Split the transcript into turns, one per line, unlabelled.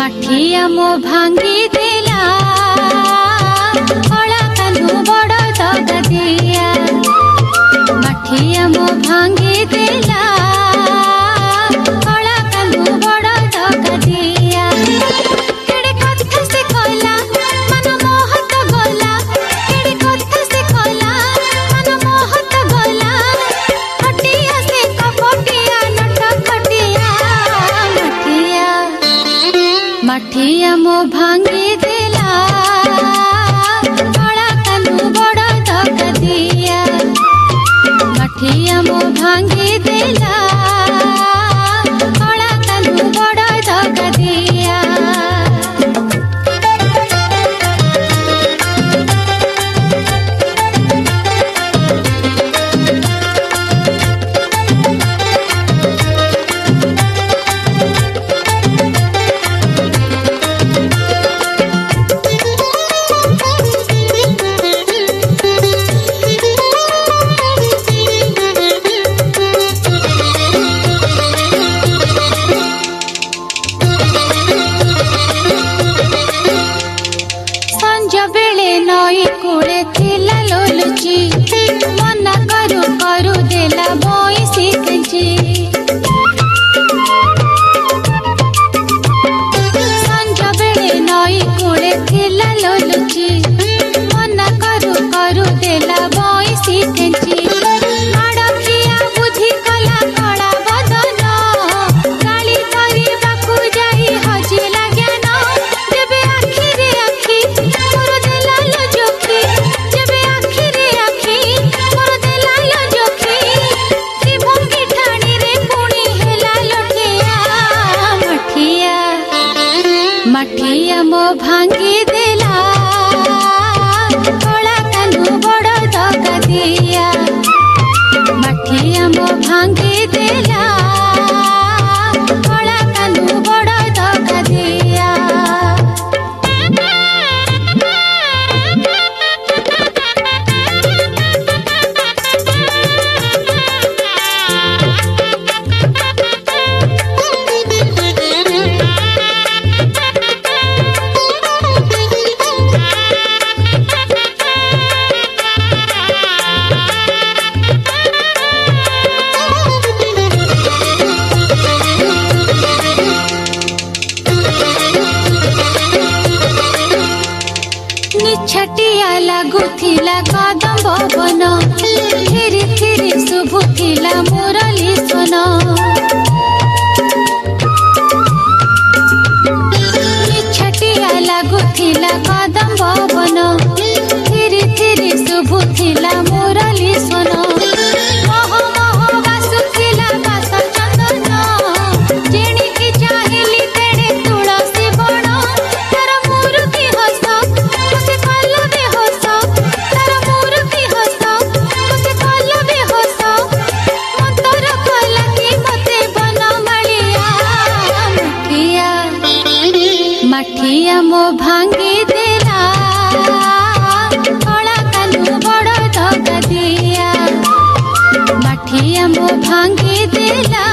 माठिया मो भांगी देला कला कान्हू बड़ दगा दिया माठिया मो भांगी देला कला कान्हू बड़ दगा दिया केड़े कथा से कहला मन मोहत गला केड़े कथा से कहला मन मोहत गला खटिया से कपटिया नट खटिया माठिया मो भांगी देला कला कान्हू बड़ दगा दिया माठिया मो भांगी देला कला कान्हू बड़ दगा दिया नई कूड़े थिला लोलुची मना करू करू देला बइसी केंची संज बेले नई कूड़े थिला लोलुची मना करू करू देला बइसी केंची माडकिया बुद्धि कला कड़ा बदन गाली करी बाकू जाई हजिला ज्ञान देबे आखी रे आखी मोर देला जोखी जेबे आखी रे आखी मोर देला जोखी ती भंगी ठाणी रे पुणी हेला लठिया माठिया मो भांगी देला कला कान्हू बड़ दगा दिया माठिया मो भांगी देला कला कान्हू बड़ दगा दिया छटिया लागुथिला कदम भवन थिरी थिरी शुभुथिला मुरली सोन छटिया लागुथिला कदम भवन थिरी थिरी शुभुथिला मुरली सोन मह मह बासुथिला बास चंदन जेणिकी चाहिली तेड़े तुलसी बण तार मुरुकी हस मुझे कल बेहोश तार मुरुकी हस मुझे कल बेहोश मंतर कला कि मते बन मालिया माठिया मो भांगी देला कला कान्हू बड़ दगा दिया माठिया मो भांगी देला